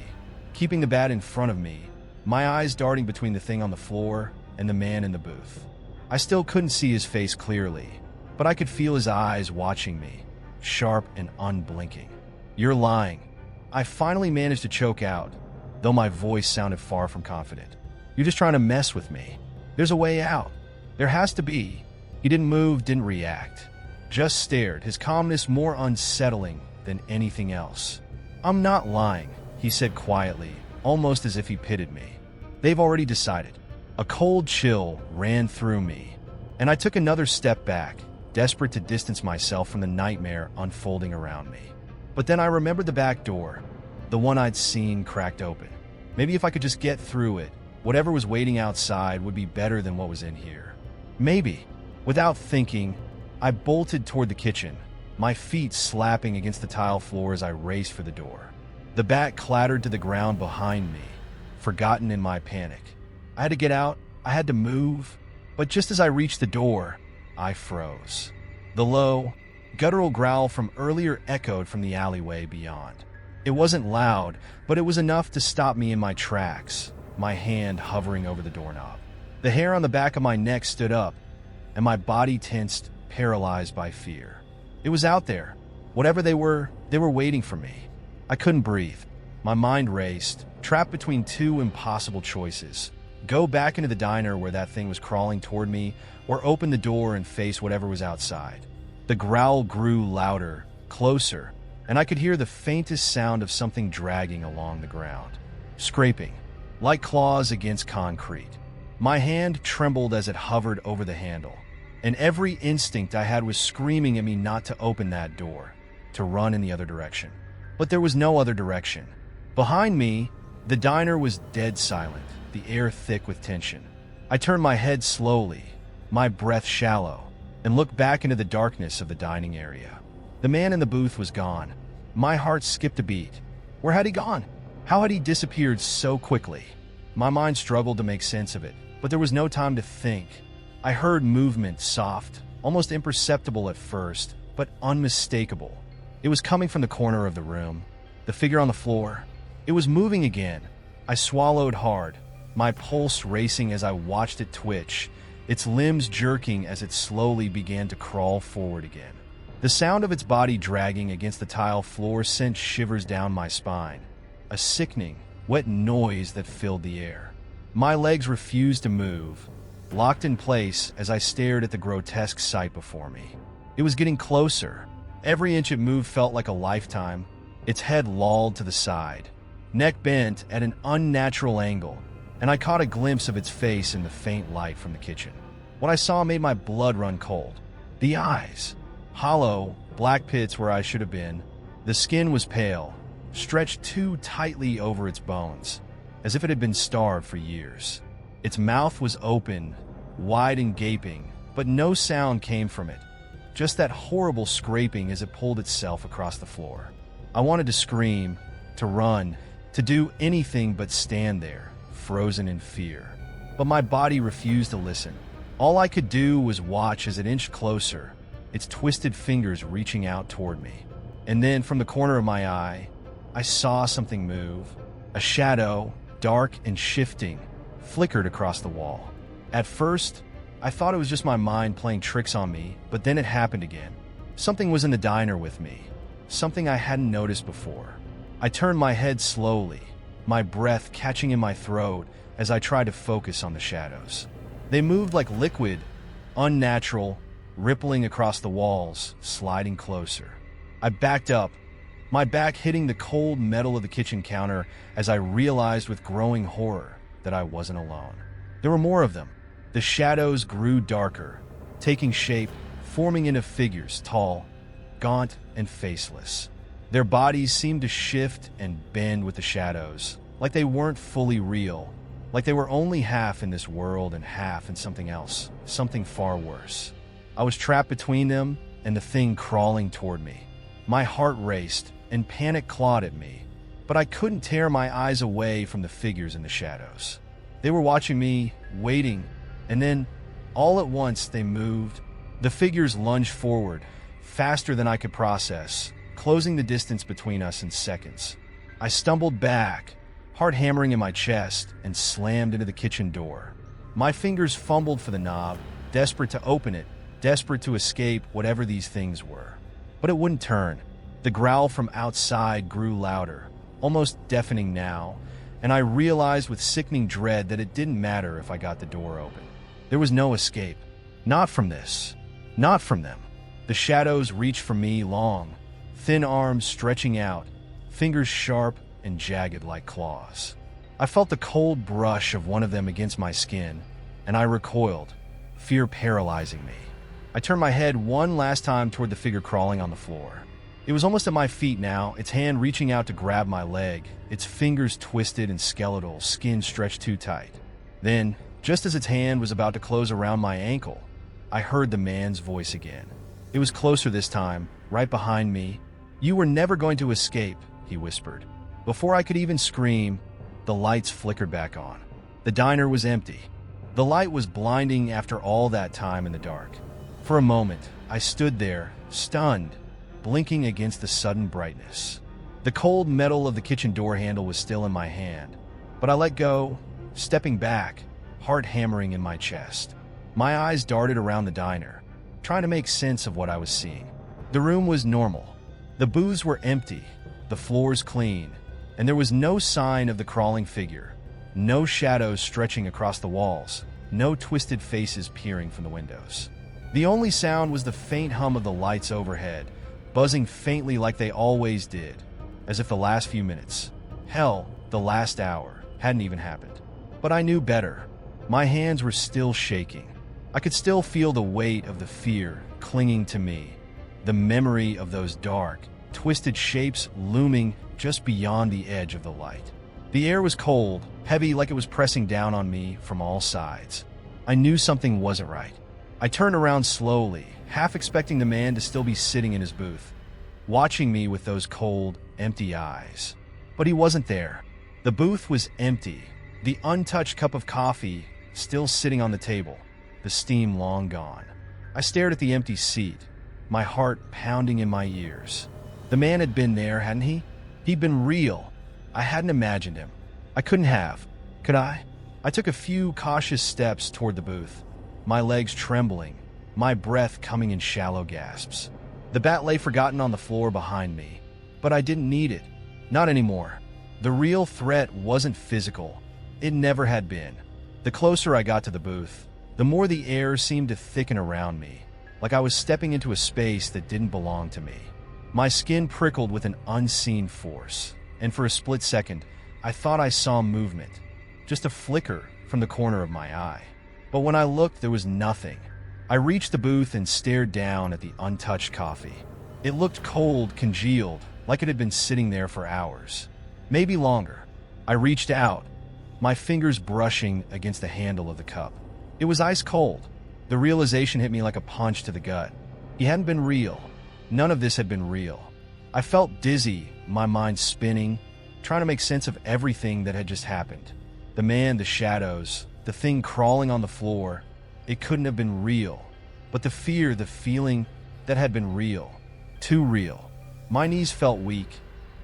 keeping the bat in front of me, my eyes darting between the thing on the floor and the man in the booth. I still couldn't see his face clearly, but I could feel his eyes watching me, sharp and unblinking. "You're lying." I finally managed to choke out, though my voice sounded far from confident. "You're just trying to mess with me. There's a way out. There has to be." He didn't move, didn't react. Just stared, his calmness more unsettling than anything else. "I'm not lying," he said quietly, almost as if he pitied me. "They've already decided." A cold chill ran through me, and I took another step back, desperate to distance myself from the nightmare unfolding around me. But then I remembered the back door, the one I'd seen cracked open. Maybe if I could just get through it, whatever was waiting outside would be better than what was in here. Maybe. Without thinking, I bolted toward the kitchen, my feet slapping against the tile floor as I raced for the door. The bat clattered to the ground behind me, forgotten in my panic. I had to get out, I had to move, but just as I reached the door, I froze. The low, guttural growl from earlier echoed from the alleyway beyond. It wasn't loud, but it was enough to stop me in my tracks, my hand hovering over the doorknob. The hair on the back of my neck stood up, and my body tensed, paralyzed by fear. It was out there. Whatever they were waiting for me. I couldn't breathe. My mind raced, trapped between two impossible choices. Go back into the diner where that thing was crawling toward me, or open the door and face whatever was outside. The growl grew louder, closer, and I could hear the faintest sound of something dragging along the ground. Scraping, like claws against concrete. My hand trembled as it hovered over the handle, and every instinct I had was screaming at me not to open that door, to run in the other direction. But there was no other direction. Behind me, the diner was dead silent, the air thick with tension. I turned my head slowly, my breath shallow, and looked back into the darkness of the dining area. The man in the booth was gone. My heart skipped a beat. Where had he gone? How had he disappeared so quickly? My mind struggled to make sense of it, but there was no time to think. I heard movement, soft, almost imperceptible at first, but unmistakable. It was coming from the corner of the room. The figure on the floor, it was moving again. I swallowed hard, my pulse racing as I watched it twitch, its limbs jerking as it slowly began to crawl forward again. The sound of its body dragging against the tile floor sent shivers down my spine, a sickening, wet noise that filled the air. My legs refused to move, locked in place as I stared at the grotesque sight before me. It was getting closer. Every inch it moved felt like a lifetime. Its head lolled to the side, neck bent at an unnatural angle, and I caught a glimpse of its face in the faint light from the kitchen. What I saw made my blood run cold. The eyes, hollow, black pits where I should have been. The skin was pale, stretched too tightly over its bones, as if it had been starved for years. Its mouth was open, wide and gaping, but no sound came from it, just that horrible scraping as it pulled itself across the floor. I wanted to scream, to run, to do anything but stand there, frozen in fear. But my body refused to listen. All I could do was watch as it inched closer, its twisted fingers reaching out toward me. And then, from the corner of my eye, I saw something move. A shadow, dark and shifting, flickered across the wall. At first, I thought it was just my mind playing tricks on me, but then it happened again. Something was in the diner with me, something I hadn't noticed before. I turned my head slowly, my breath catching in my throat as I tried to focus on the shadows. They moved like liquid, unnatural, rippling across the walls, sliding closer. I backed up, my back hitting the cold metal of the kitchen counter as I realized with growing horror that I wasn't alone. There were more of them. The shadows grew darker, taking shape, forming into figures tall, gaunt, and faceless. Their bodies seemed to shift and bend with the shadows, like they weren't fully real, like they were only half in this world and half in something else, something far worse. I was trapped between them and the thing crawling toward me. My heart raced and panic clawed at me, but I couldn't tear my eyes away from the figures in the shadows. They were watching me, waiting, and then, all at once, they moved. The figures lunged forward, faster than I could process, closing the distance between us in seconds. I stumbled back, heart hammering in my chest, and slammed into the kitchen door. My fingers fumbled for the knob, desperate to open it, desperate to escape whatever these things were. But it wouldn't turn. The growl from outside grew louder, almost deafening now, and I realized with sickening dread that it didn't matter if I got the door open. There was no escape. Not from this. Not from them. The shadows reached for me long, thin arms stretching out, fingers sharp and jagged like claws. I felt the cold brush of one of them against my skin, and I recoiled, fear paralyzing me. I turned my head one last time toward the figure crawling on the floor. It was almost at my feet now, its hand reaching out to grab my leg, its fingers twisted and skeletal, skin stretched too tight. Then, just as its hand was about to close around my ankle, I heard the man's voice again. It was closer this time, right behind me. "You were never going to escape," he whispered. Before I could even scream, the lights flickered back on. The diner was empty. The light was blinding after all that time in the dark. For a moment, I stood there, stunned, blinking against the sudden brightness. The cold metal of the kitchen door handle was still in my hand, but I let go, stepping back, heart hammering in my chest. My eyes darted around the diner, trying to make sense of what I was seeing. The room was normal. The booths were empty, the floors clean, and there was no sign of the crawling figure, no shadows stretching across the walls, no twisted faces peering from the windows. The only sound was the faint hum of the lights overhead, buzzing faintly like they always did, as if the last few minutes, hell, the last hour, hadn't even happened. But I knew better. My hands were still shaking. I could still feel the weight of the fear clinging to me, the memory of those dark, twisted shapes looming just beyond the edge of the light. The air was cold, heavy, like it was pressing down on me from all sides. I knew something wasn't right. I turned around slowly, half expecting the man to still be sitting in his booth, watching me with those cold, empty eyes. But he wasn't there. The booth was empty, the untouched cup of coffee still sitting on the table, the steam long gone. I stared at the empty seat, my heart pounding in my ears. The man had been there, hadn't he? He'd been real. I hadn't imagined him. I couldn't have. Could I? I took a few cautious steps toward the booth, my legs trembling, my breath coming in shallow gasps. The bat lay forgotten on the floor behind me, but I didn't need it. Not anymore. The real threat wasn't physical. It never had been. The closer I got to the booth, the more the air seemed to thicken around me, like I was stepping into a space that didn't belong to me. My skin prickled with an unseen force, and for a split second, I thought I saw movement, just a flicker from the corner of my eye. But when I looked, there was nothing. I reached the booth and stared down at the untouched coffee. It looked cold, congealed, like it had been sitting there for hours, maybe longer. I reached out, my fingers brushing against the handle of the cup. It was ice cold. The realization hit me like a punch to the gut. He hadn't been real. None of this had been real. I felt dizzy, my mind spinning, trying to make sense of everything that had just happened. The man, the shadows, the thing crawling on the floor. It couldn't have been real. But the fear, the feeling, that had been real. Too real. My knees felt weak,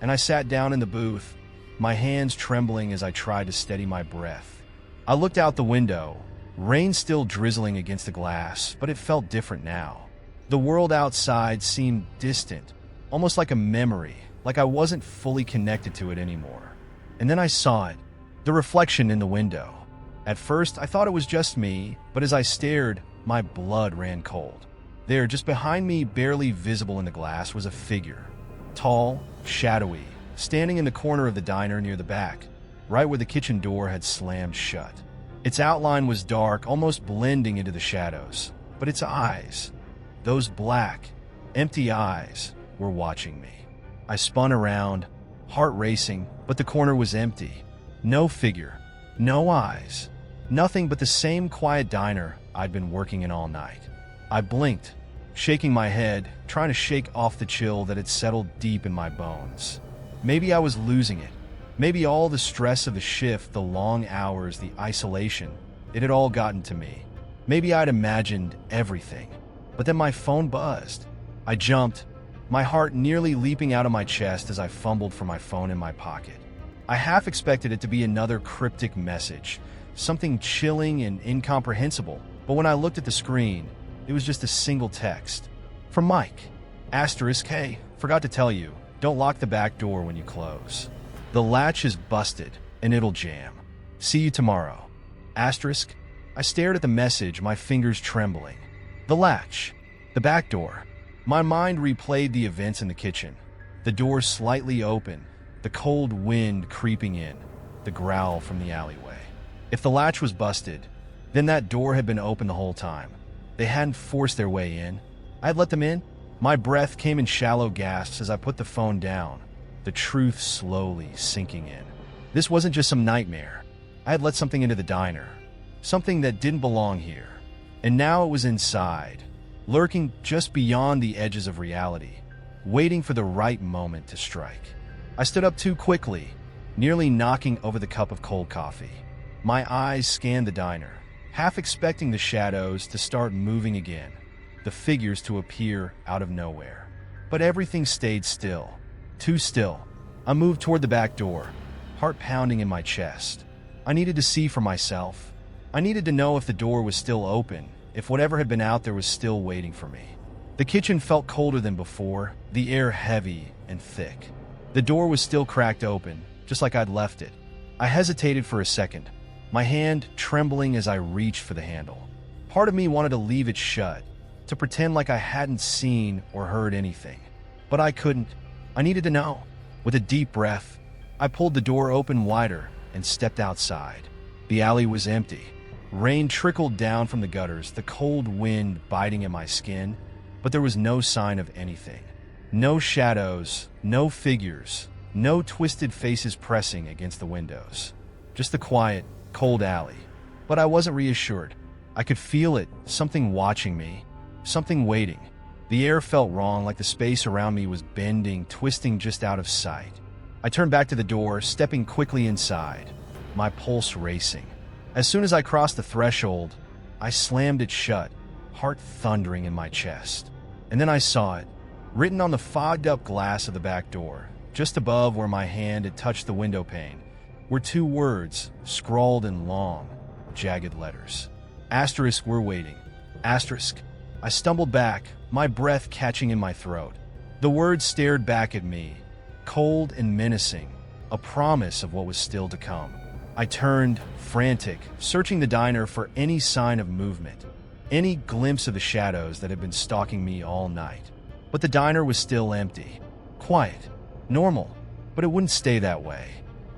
and I sat down in the booth, my hands trembling as I tried to steady my breath. I looked out the window, rain still drizzling against the glass, but it felt different now. The world outside seemed distant, almost like a memory, like I wasn't fully connected to it anymore. And then I saw it, the reflection in the window. At first, I thought it was just me, but as I stared, my blood ran cold. There, just behind me, barely visible in the glass, was a figure. Tall, shadowy, standing in the corner of the diner near the back, right where the kitchen door had slammed shut. Its outline was dark, almost blending into the shadows, but its eyes, those black, empty eyes, were watching me. I spun around, heart racing, but the corner was empty. No figure, no eyes, nothing but the same quiet diner I'd been working in all night. I blinked, shaking my head, trying to shake off the chill that had settled deep in my bones. Maybe I was losing it. Maybe all the stress of the shift, the long hours, the isolation, it had all gotten to me. Maybe I'd imagined everything. But then my phone buzzed. I jumped, my heart nearly leaping out of my chest as I fumbled for my phone in my pocket. I half expected it to be another cryptic message, something chilling and incomprehensible, but when I looked at the screen, it was just a single text. From Mike. Asterisk, hey, forgot to tell you, don't lock the back door when you close. The latch is busted, and it'll jam. See you tomorrow. Asterisk. I stared at the message, my fingers trembling. The latch. The back door. My mind replayed the events in the kitchen. The door slightly open, the cold wind creeping in, the growl from the alleyway. If the latch was busted, then that door had been open the whole time. They hadn't forced their way in. I had let them in. My breath came in shallow gasps as I put the phone down, the truth slowly sinking in. This wasn't just some nightmare. I had let something into the diner, something that didn't belong here. And now it was inside, lurking just beyond the edges of reality, waiting for the right moment to strike. I stood up too quickly, nearly knocking over the cup of cold coffee. My eyes scanned the diner, half expecting the shadows to start moving again, the figures to appear out of nowhere. But everything stayed still, too still. I moved toward the back door, heart pounding in my chest. I needed to see for myself. I needed to know if the door was still open, if whatever had been out there was still waiting for me. The kitchen felt colder than before, the air heavy and thick. The door was still cracked open, just like I'd left it. I hesitated for a second, my hand trembling as I reached for the handle. Part of me wanted to leave it shut, to pretend like I hadn't seen or heard anything. But I couldn't. I needed to know. With a deep breath, I pulled the door open wider and stepped outside. The alley was empty. Rain trickled down from the gutters, the cold wind biting at my skin, but there was no sign of anything. No shadows, no figures, no twisted faces pressing against the windows. Just the quiet, cold alley. But I wasn't reassured. I could feel it, something watching me, something waiting. The air felt wrong, like the space around me was bending, twisting just out of sight. I turned back to the door, stepping quickly inside, my pulse racing. As soon as I crossed the threshold, I slammed it shut, heart thundering in my chest. And then I saw it, written on the fogged-up glass of the back door, just above where my hand had touched the window pane, were two words, scrawled in long, jagged letters. Asterisk, we're waiting. Asterisk. I stumbled back, my breath catching in my throat. The words stared back at me, cold and menacing, a promise of what was still to come. I turned, frantic, searching the diner for any sign of movement, any glimpse of the shadows that had been stalking me all night. But the diner was still empty. Quiet. Normal. But it wouldn't stay that way.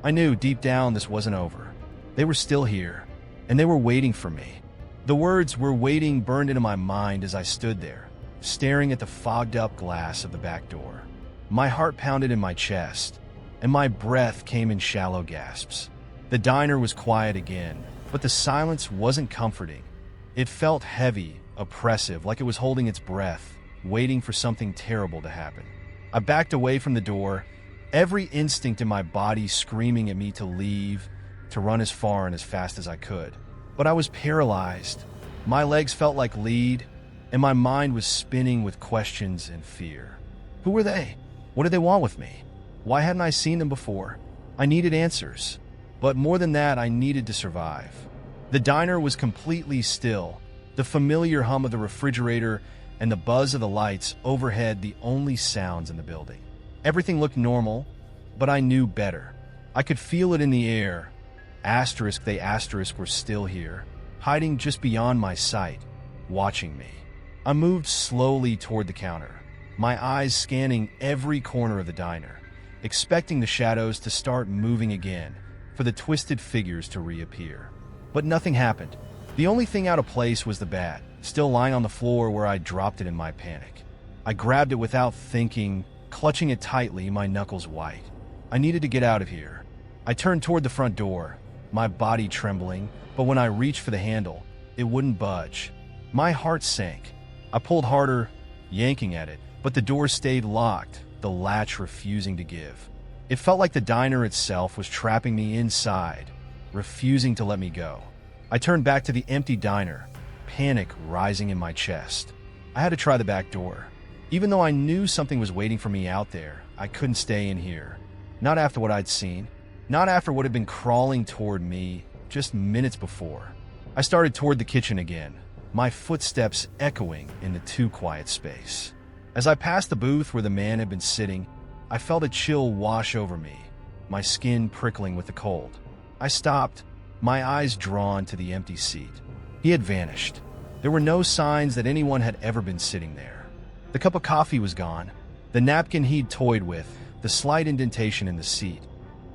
I knew deep down this wasn't over. They were still here, and they were waiting for me. The words "we're waiting" burned into my mind as I stood there, staring at the fogged-up glass of the back door. My heart pounded in my chest, and my breath came in shallow gasps. The diner was quiet again, but the silence wasn't comforting. It felt heavy, oppressive, like it was holding its breath, waiting for something terrible to happen. I backed away from the door, every instinct in my body screaming at me to leave, to run as far and as fast as I could. But I was paralyzed. My legs felt like lead, and my mind was spinning with questions and fear. Who were they? What did they want with me? Why hadn't I seen them before? I needed answers. But more than that, I needed to survive. The diner was completely still, the familiar hum of the refrigerator and the buzz of the lights overhead the only sounds in the building. Everything looked normal, but I knew better. I could feel it in the air. Asterisk, they asterisk were still here, hiding just beyond my sight, watching me. I moved slowly toward the counter, my eyes scanning every corner of the diner, expecting the shadows to start moving again, for the twisted figures to reappear. But nothing happened. The only thing out of place was the bat, still lying on the floor where I dropped it in my panic. I grabbed it without thinking, clutching it tightly, my knuckles white. I needed to get out of here. I turned toward the front door, my body trembling, but when I reached for the handle, it wouldn't budge. My heart sank. I pulled harder, yanking at it, but the door stayed locked, the latch refusing to give. It felt like the diner itself was trapping me inside, refusing to let me go. I turned back to the empty diner, panic rising in my chest. I had to try the back door. Even though I knew something was waiting for me out there, I couldn't stay in here. Not after what I'd seen. Not after what had been crawling toward me just minutes before. I started toward the kitchen again, my footsteps echoing in the too quiet space. As I passed the booth where the man had been sitting, I felt a chill wash over me, my skin prickling with the cold. I stopped, my eyes drawn to the empty seat. He had vanished. There were no signs that anyone had ever been sitting there. The cup of coffee was gone, the napkin he'd toyed with, the slight indentation in the seat.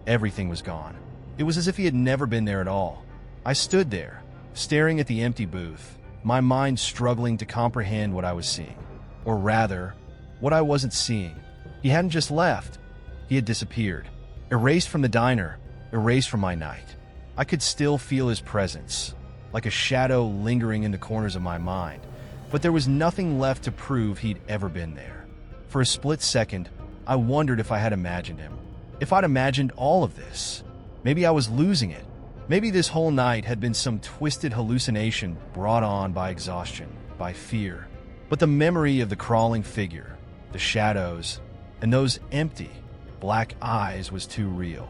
Everything was gone. It was as if he had never been there at all. I stood there, staring at the empty booth, my mind struggling to comprehend what I was seeing. Or rather, what I wasn't seeing. He hadn't just left. He had disappeared. Erased from the diner, erased from my night. I could still feel his presence, like a shadow lingering in the corners of my mind, but there was nothing left to prove he'd ever been there. For a split second, I wondered if I had imagined him. If I'd imagined all of this. Maybe I was losing it. Maybe this whole night had been some twisted hallucination brought on by exhaustion, by fear. But the memory of the crawling figure, the shadows, and those empty, black eyes was too real.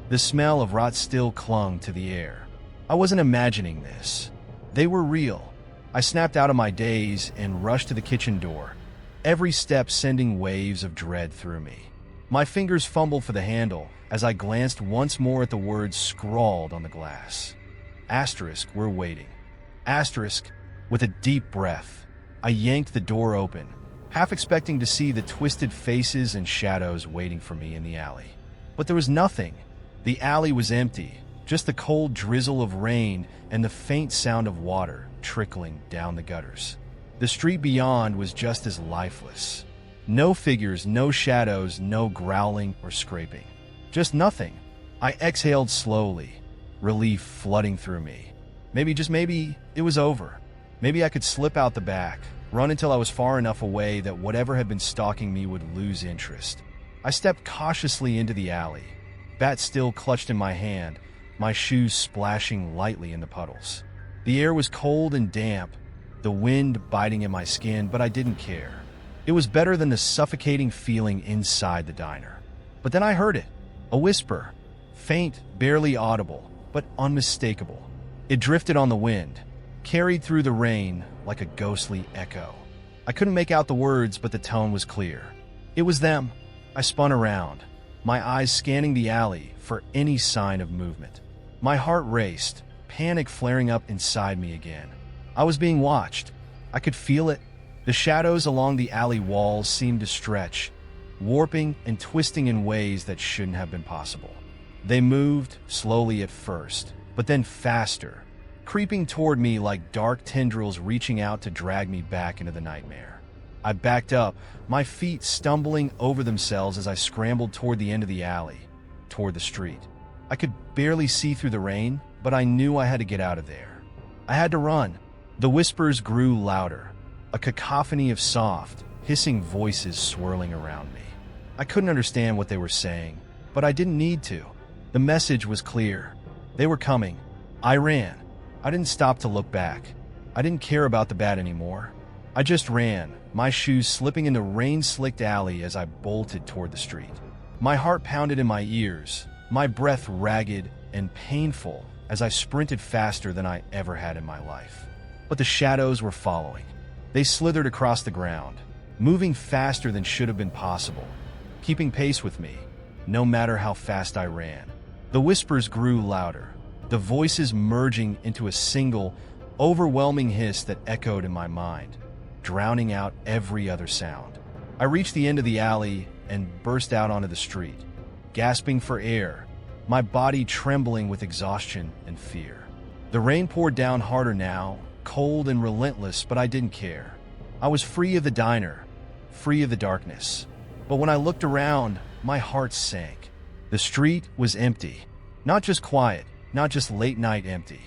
The smell of rot still clung to the air. I wasn't imagining this. They were real. I snapped out of my daze and rushed to the kitchen door, every step sending waves of dread through me. My fingers fumbled for the handle as I glanced once more at the words scrawled on the glass. Asterisk, we're waiting. Asterisk, with a deep breath, I yanked the door open, half expecting to see the twisted faces and shadows waiting for me in the alley. But there was nothing. The alley was empty, just the cold drizzle of rain and the faint sound of water trickling down the gutters. The street beyond was just as lifeless. No figures, no shadows, no growling or scraping. Just nothing. I exhaled slowly, relief flooding through me. Maybe it was over. Maybe I could slip out the back, run until I was far enough away that whatever had been stalking me would lose interest. I stepped cautiously into the alley, bat still clutched in my hand, my shoes splashing lightly in the puddles. The air was cold and damp, the wind biting at my skin, but I didn't care. It was better than the suffocating feeling inside the diner. But then I heard it, a whisper, faint, barely audible, but unmistakable. It drifted on the wind, carried through the rain like a ghostly echo. I couldn't make out the words, but the tone was clear. It was them. I spun around, my eyes scanning the alley for any sign of movement. My heart raced, panic flaring up inside me again. I was being watched. I could feel it. The shadows along the alley walls seemed to stretch, warping and twisting in ways that shouldn't have been possible. They moved slowly at first, but then faster, creeping toward me like dark tendrils reaching out to drag me back into the nightmare. I backed up, my feet stumbling over themselves as I scrambled toward the end of the alley, toward the street. I could barely see through the rain, but I knew I had to get out of there. I had to run. The whispers grew louder, a cacophony of soft, hissing voices swirling around me. I couldn't understand what they were saying, but I didn't need to. The message was clear. They were coming. I ran. I didn't stop to look back. I didn't care about the bat anymore. I just ran, my shoes slipping in the rain-slicked alley as I bolted toward the street. My heart pounded in my ears, my breath ragged and painful as I sprinted faster than I ever had in my life. But the shadows were following. They slithered across the ground, moving faster than should have been possible, keeping pace with me, no matter how fast I ran. The whispers grew louder, the voices merging into a single, overwhelming hiss that echoed in my mind, drowning out every other sound. I reached the end of the alley and burst out onto the street, gasping for air, my body trembling with exhaustion and fear. The rain poured down harder now, cold and relentless, but I didn't care. I was free of the diner, free of the darkness. But when I looked around, my heart sank. The street was empty. Not just quiet, not just late night empty.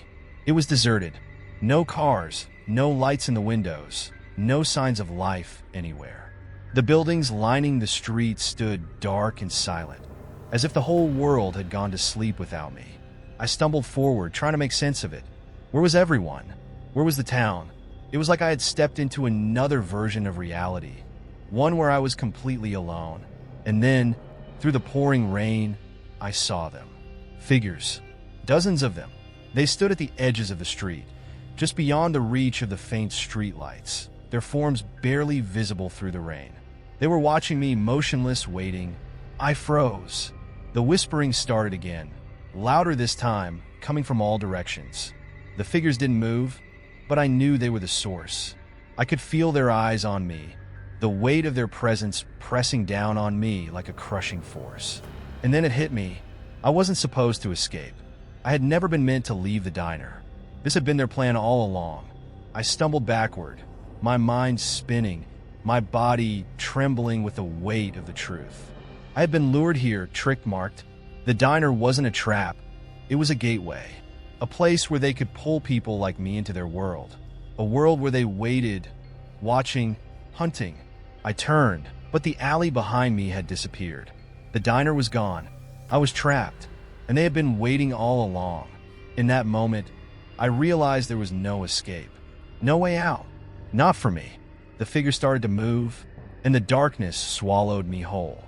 It was deserted. No cars, no lights in the windows, no signs of life anywhere. The buildings lining the street stood dark and silent, as if the whole world had gone to sleep without me. I stumbled forward, trying to make sense of it. Where was everyone? Where was the town? It was like I had stepped into another version of reality, one where I was completely alone. And then, through the pouring rain, I saw them. Figures. Dozens of them. They stood at the edges of the street, just beyond the reach of the faint streetlights, their forms barely visible through the rain. They were watching me, motionless, waiting. I froze. The whispering started again, louder this time, coming from all directions. The figures didn't move, but I knew they were the source. I could feel their eyes on me, the weight of their presence pressing down on me like a crushing force. And then it hit me. I wasn't supposed to escape. I had never been meant to leave the diner. This had been their plan all along. I stumbled backward, my mind spinning, my body trembling with the weight of the truth. I had been lured here, trick marked. The diner wasn't a trap. It was a gateway, a place where they could pull people like me into their world, a world where they waited, watching, hunting. I turned, but the alley behind me had disappeared. The diner was gone. I was trapped, and they had been waiting all along. In that moment, I realized there was no escape, no way out. Not for me. The figure started to move, and the darkness swallowed me whole.